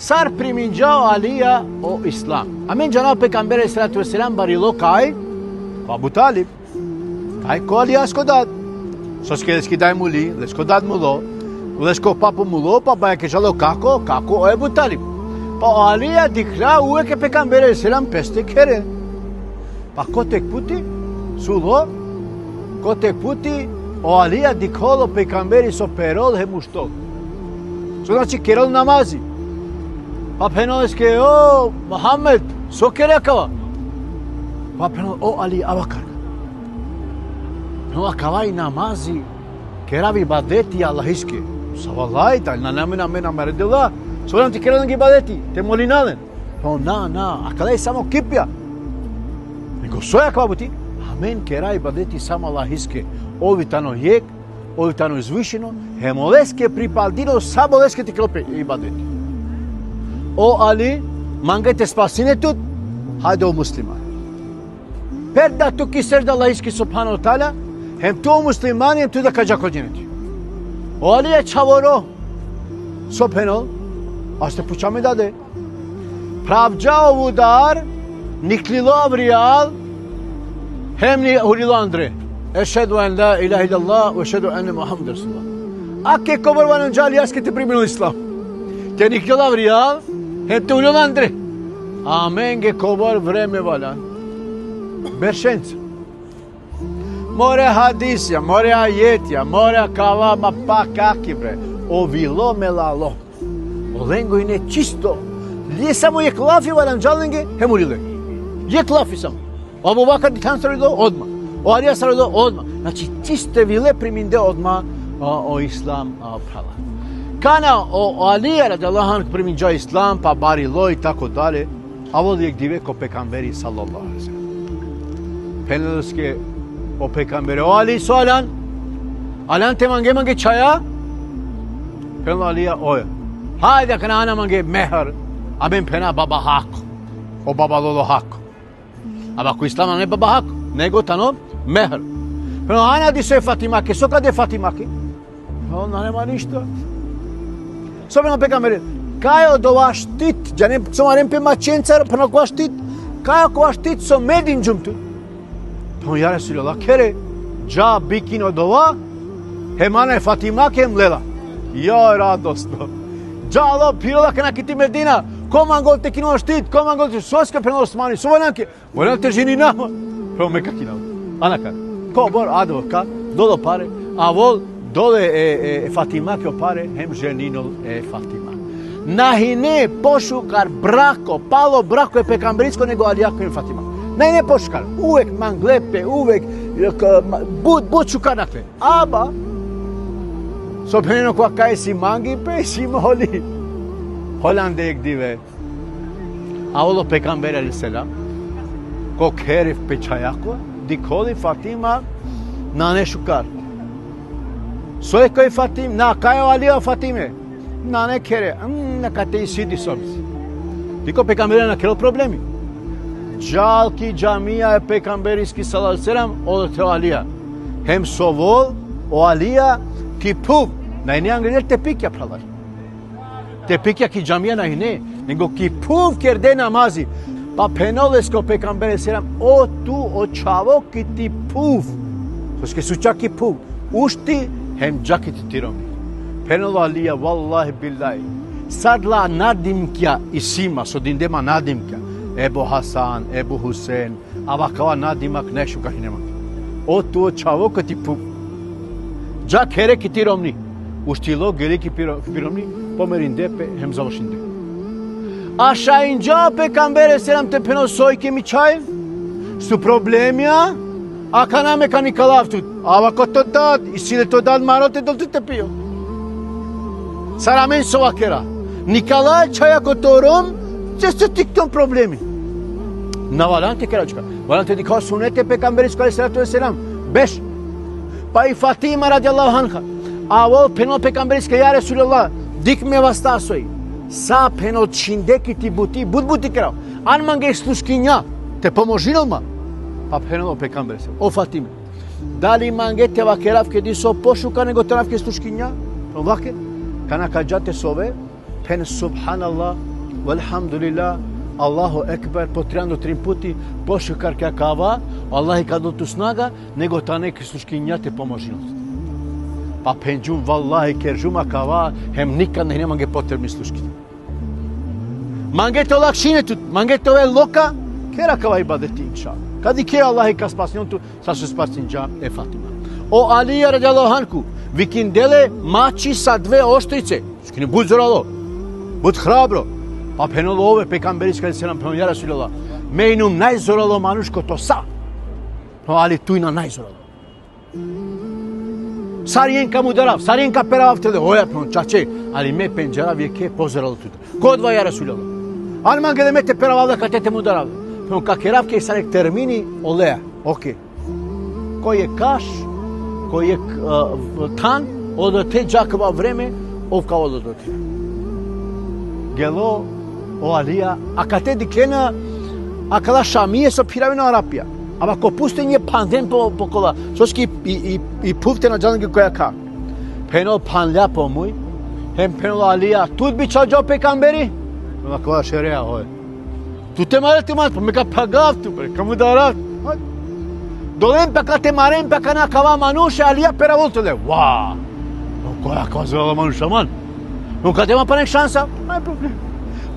Sar primingjao Alija o Islam. Amin Janab Pejgamberi sallallahu alaihi wasallam barilo kaj? Abu Talib. Kaj ko Alija skodat? Soske leski daj muli, lesko dad mulo, lesko papu mulo, pa ba ke jalo kako o Abu Talib. Pa Alija dikla uwe ke Pejgamberi sallam peste kere. Pa kotek puti sulo, kotek puti o Alija dikholo Pejgamberi so perol he mushtok. So znači kerol namazi. Pa penol ke o Muhammed so kere kava. Pa penol o Ali Abakar. No akavai namazi keravi badeti Allahiske. Sawallahi ta na namena meredela. So nam ti kerol ngi badeti, te molinalen. No na, akadai samo kipja. Nego soja kvabuti. Amen kerai badeti samo Allahiske. Ovitano jek, ovitano izvišeno, hemoleske pripaldino saboleske ti klope i badeti. O Ali, mangajte spasinetut, hajde o muslimani. Perda tu kiser da Allahiski subhanahu wa ta'ala, hem tu o muslimani, hem tu da kaja kodineti. O Ali je čavoro, sopeno, a ste pučame dade. Pravđao vudar, niklilo avrijal, hem ni hurilo andre. Ešhedu an la ilaha illallah, wa ešhedu anna Muhammed Rasulullah. Ake kobar vanan džali, jaske te primilo islam. Te niklilo avrijal, hem te hurilo andre. Amen ge kobar vreme valan. Beršenca. More hadisja, more ajetja, more kavama pa kaki bre. Ovilo melalo. Olengo i ne čisto. Lije samo je klafi valan džalenge, hem urile. Je klafi samo. Abu Bakar ditan sarilo odmah. O Alija sarilo odmah. Znači čiste vile priminde odmah o islam prava. Kana o Alija radijallahu anhu priminđa islam pa barilo i tako dalje. A volijek dive ko Pejgamberi sallallahu alaihi wasallam. Penelske o Pejgamberi. O Ali soalan. Alan te mange çaya. Penel Alija oya. Haydi kana ana mange mehr. Aben pena baba hak. O baba lolo hak. Aba ku islam ne baba hak. Nego tano mehr. Penel ana dise Fatima ke soka de Fatima ke. Ona nema ništa. Sobeno Pejgamberi. Kajo do vaš tit, ja ne somarem pe macencar, pa ko vaš tit, kajo ko vaš tit so medin jumtu. To ja Resulullah kere, ja bikino dova, hemane Fatima kem lela. Ja radosno. Ja lo pirola kana kiti Medina, koman gol te kino vaš tit, koman gol te soska preno Osmani, sovananke, volan te ženi nama. Pro me kakina. Anaka. Ko bor advoka, dolo pare, a vol dole Fatima ke pare, hem ženinol Fatima. Nahine pošukar brako, palo brako je Pejgamberijsko nego Alijako i Fatima. Ne pošukar, uvek manglepe, uvek bud šukar nakle. Aba, sobheneno kwa kaj si mangi pe si moli. Hollande ek dive. Avolo Pejgamber aleyhisselam, ko kerif pečajako, dikoli Fatima nane šukar. Soje koji Fatim, na kajo Alija Fatime. Nane kere, neka te isidi sobisi. Diko Pejgamberi na kero problemi. Džalki džamija je Pejgamberijski sallallahu alejhi ve sellem odete o Alija. Hem sovol o Alija ki puv. Na ine angredel tepikja pralar. Tepikja ki džamija na ine, nego ki puv kerde namazi. Pa penolesko Pejgamberi sallallahu alejhi ve sellem o tu o čavo ki ti puv. Soske suča ki puv. Ušti hem džaki ti tiromi. Penalo Alija, wallahi billahi. Sadla nadimkja isima, so dindema nadimkja. Ebu Hasan, Ebu Husein, avakava nadimak nešto kahinemak. O tu čavo kati pup. Džak here ki tiromni. Uštilo geli ki piromni, pomerinde hem završinde. Aşağı Peygamber selam te peno soy ki mi çay? Su problemia? Akana mekanikalav tut. Avakoto dad, isile to dad marote dol tut te pio. Saramen sovakera. Nikolaj çaya kotorum, çesto tikton problemi. Navalante keračka. Valante dikao sunete Peygamberis aleyhissalatu vesselam. 5. Pa i Fatima radijallahu anha. Avol peno Peygamberis ke ya Resulullah. Dikme vastasoi. Sa peno çindeki ti buti, buti kerao. An mange sluškinja. Te pomožil ma. Pa peno Peygamberis. O Fatime. Dali mange te vakerav ke diso pošuka nego terav ke sluškinja. Ovake. Kana kađate sove, pen subhanallah, Walhamdulillah, Allahu Ekber, po 3 pути, пошукар ке кава, Аллах ка доту снага, него та неки слушкињате поможност. Па пенџум валлахи кержума кава, хем никад не манге потребни слушките. Мангете олакшинету, мангете ове лока, кера кава ибадети инша. Кади ке Аллах ка спасионту, са се спасинџа е Фатима. О Алија ради Анху, викинделе мачи са 2 оштрице. Скини буд зорало, буд храбро. Па пеноло ове пекамберискали селам пено ја Расулаллах. Мејнум најзорало манушко то са. Но али тујна најзорало. Сариенка му дарав, сариенка перавав теле. Оја пено чаче, али ме пенџарав е ке позорало тута. Кодва ја Расулаллах. Али манге да мете перавав да катете му дарав. Пено какерав ке сарек термини олеа. Оке. Кој е каш, кој е тан, одоте джакова време, овка одоте. Гело, о Алија, а кате дикена, а кала шамие со пиравино Арапија. Ама ко пустење панден по кола, соски и пуфте на джанги која ка. Пенол панля по муј, хем пенол Алија, тут би чаджо пекамбери? На кола шереа, ой. Тут те маре те мат, мека пагав ту, каму дарат. Долем пека те марем пека на кава мануше, Алија пераволтеле. Ва! Која казала мануша ман? Но каде ма панек шанса? Нај проблем.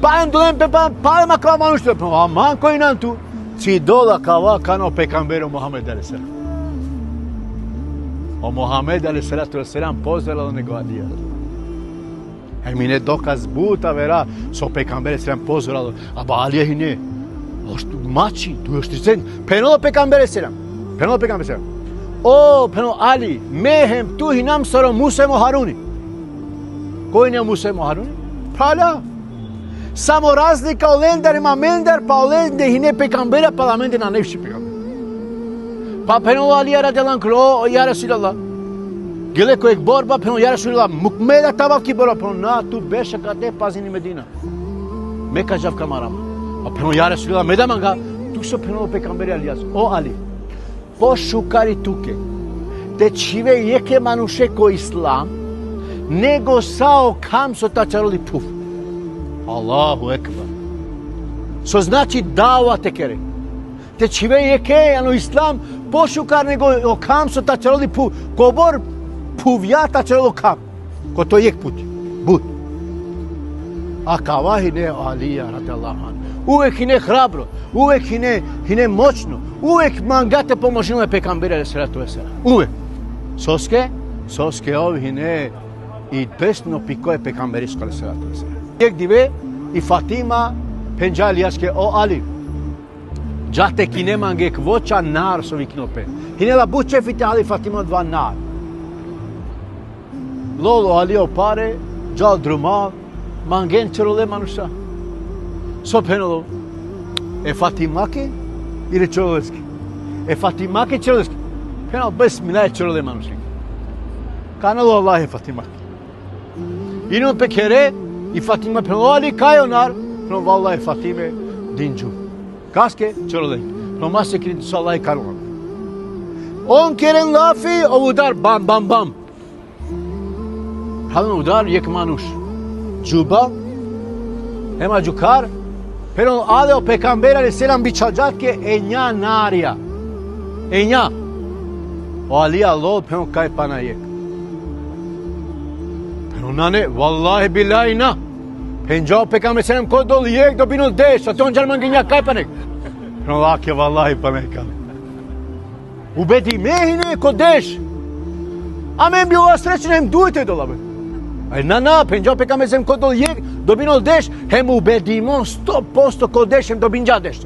Пајам долем пепа, пајам кава мануше, аман кој нанту? Ци дола кава кано пекамберо Мухамед алейхиссалам. O Muhammed a.s. pozeralo nego Alija. E mi ne dokaz buta vera so pejgamber a.s. pozeralo. Aba Alija i ne. Mači, tu još 30. Penolo pejgamber a.s. Penolo pejgamber a.s. O, penolo Ali, mehem tu hinam soro Musa mo Haruni. Koji ne Musa mo Haruni? Prala. Samo razlika o lendarima mendar, pa o lende hine pejgambera, pa la mende na nevši pejgamber. Pa penolo Alija radijallahu anhu, ja Rasulallah. Gele kojeg borba, penolo ja Rasulallah, mukmeda tabavki borba, penolo na tu beša kade pazini Medina. Meka javka marama. A penolo ja Rasulallah, medamanga, tu so penolo pejgamberi Alijas. O Ali, pošukari tuke, te čive jeke manuše ko Islam, nego sao kam so ta čaroli puf. Allahu ekber. So znači dawa tekere. Te čive jeke ano Islam, pošukar nego o kam so ta čaroli puf. Kobor puvja ta čarolo kam. Ko to jek put. But. A kavahi ne Alija radijallahu anhu. Uvek hine hrabro, uvek hine moćno, uvek mangate pomožile pejgamberi alejselatu vesselam. Uvek. Soske ovi hine i besno pikoje pejgamberi alejselatu vesselam. Jek dive i Fatima penjaliaske o Ali. Jate kine mangek voća nar so vikinope. Hine la buče fite Ali Fatima dva nar. Lolo Ali opare, jal druma, mangen çerole manusha. So penolo, e Fatimake ili Čeroleski? E Fatimake Čeroleski. Penalo besmillah Čerole manuški. Kanalo Allah e Fatimake. Ino pekere i Fatima penalo ali kajonar. Penalo vallahi Fatime dinđu. Kaske Čerole. Penalo mase kirinti su Allah i karonar. On keren lafi o udar bam bam bam. Halin udar yek manuş. Juba. Hema cukar. Pero aleo pejgamber aleyhisselam biçacatke enja narja. Enja. O Alija lol pero kaj panajek. Pero nane, vallahi billahi na. Penjao pejgamber aleyhisselam kodol yek do binul desh. A ton jarman ginja kaj panek. Pero lake vallahi panek. Ubedi mehine kodesh. Amen bilo srećno hem dujte dolabe. Aj na, penjao pejgamber aleyhisselam kodol yek do binul desh. Hem ubedimo 100% kodesh hem do binja desh.